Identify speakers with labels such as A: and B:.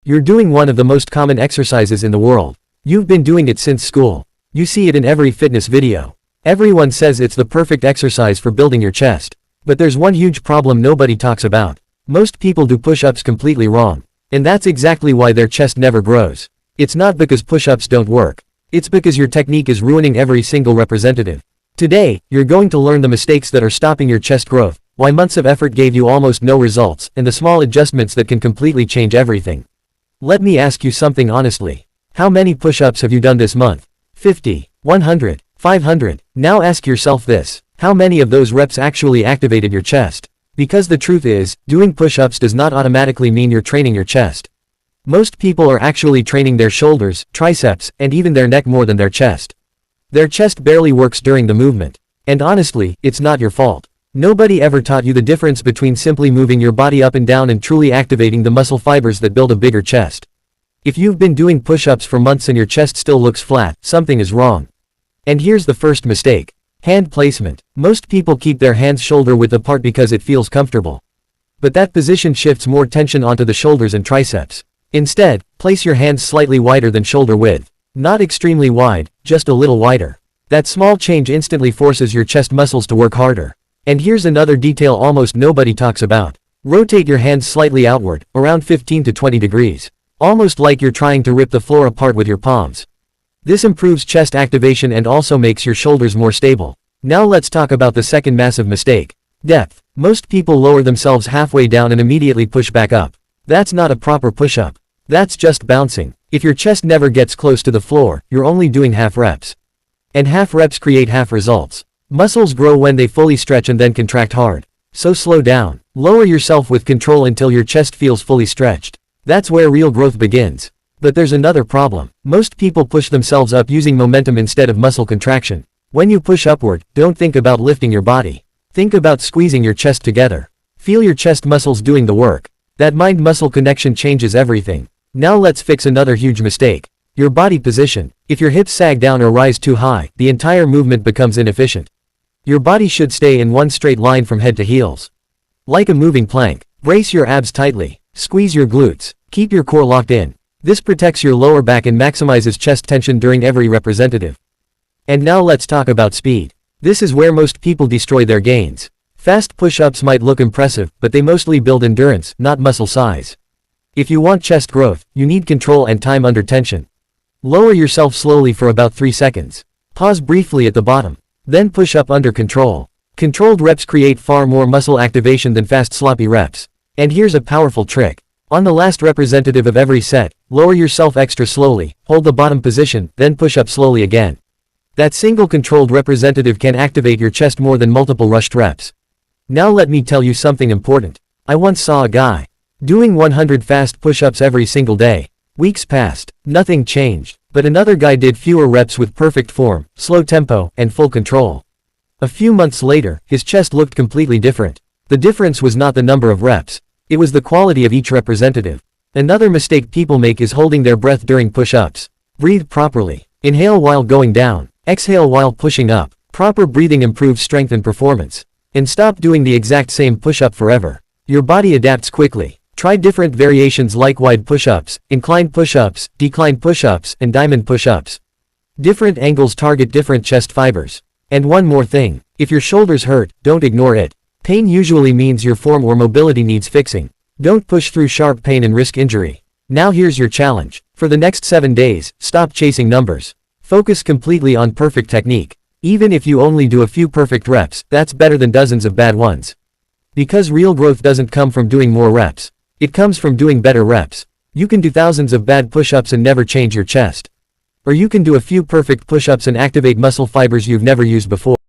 A: You're doing one of the most common exercises in the world. You've been doing it since school. You see it in every fitness video. Everyone says it's the perfect exercise for building your chest. But there's one huge problem nobody talks about. Most people do push-ups completely wrong. And that's exactly why their chest never grows. It's not because push-ups don't work. It's because your technique is ruining every single representative. Today, you're going to learn the mistakes that are stopping your chest growth, why months of effort gave you almost no results, and the small adjustments that can completely change everything. Let me ask you something honestly. How many push-ups have you done this month? 50, 100, 500. Now ask yourself this. How many of those reps actually activated your chest? Because the truth is, doing push-ups does not automatically mean you're training your chest. Most people are actually training their shoulders, triceps, and even their neck more than their chest. Their chest barely works during the movement. And honestly, it's not your fault. Nobody ever taught you the difference between simply moving your body up and down and truly activating the muscle fibers that build a bigger chest. If you've been doing push-ups for months and your chest still looks flat, something is wrong. And here's the first mistake. Hand placement. Most people keep their hands shoulder width apart because it feels comfortable. But that position shifts more tension onto the shoulders and triceps. Instead, place your hands slightly wider than shoulder width. Not extremely wide, just a little wider. That small change instantly forces your chest muscles to work harder. And here's another detail almost nobody talks about. Rotate your hands slightly outward, around 15 to 20 degrees. Almost like you're trying to rip the floor apart with your palms. This improves chest activation and also makes your shoulders more stable. Now let's talk about the second massive mistake. Depth. Most people lower themselves halfway down and immediately push back up. That's not a proper push-up. That's just bouncing. If your chest never gets close to the floor, you're only doing half reps. And half reps create half results. Muscles grow when they fully stretch and then contract hard. So slow down. Lower yourself with control until your chest feels fully stretched. That's where real growth begins. But there's another problem. Most people push themselves up using momentum instead of muscle contraction. When you push upward, don't think about lifting your body. Think about squeezing your chest together. Feel your chest muscles doing the work. That mind-muscle connection changes everything. Now let's fix another huge mistake. Your body position. If your hips sag down or rise too high, the entire movement becomes inefficient. Your body should stay in one straight line from head to heels. Like a moving plank. Brace your abs tightly. Squeeze your glutes. Keep your core locked in. This protects your lower back and maximizes chest tension during every representative. And now let's talk about speed. This is where most people destroy their gains. Fast push-ups might look impressive, but they mostly build endurance, not muscle size. If you want chest growth, you need control and time under tension. Lower yourself slowly for about 3 seconds. Pause briefly at the bottom. Then push up under control. Controlled reps create far more muscle activation than fast sloppy reps. And here's a powerful trick. On the last representative of every set, lower yourself extra slowly, hold the bottom position, then push up slowly again. That single controlled representative can activate your chest more than multiple rushed reps. Now let me tell you something important. I once saw a guy doing 100 fast push-ups every single day. Weeks passed, nothing changed, but another guy did fewer reps with perfect form, slow tempo, and full control. A few months later, his chest looked completely different. The difference was not the number of reps. It was the quality of each representative. Another mistake people make is holding their breath during push-ups. Breathe properly. Inhale while going down. Exhale while pushing up. Proper breathing improves strength and performance. And stop doing the exact same push-up forever. Your body adapts quickly. Try different variations like wide push-ups, inclined push-ups, declined push-ups, and diamond push-ups. Different angles target different chest fibers. And one more thing. If your shoulders hurt, don't ignore it. Pain usually means your form or mobility needs fixing. Don't push through sharp pain and risk injury. Now here's your challenge. For the next 7 days, stop chasing numbers. Focus completely on perfect technique. Even if you only do a few perfect reps, that's better than dozens of bad ones. Because real growth doesn't come from doing more reps. It comes from doing better reps. You can do thousands of bad push-ups and never change your chest. Or you can do a few perfect push-ups and activate muscle fibers you've never used before.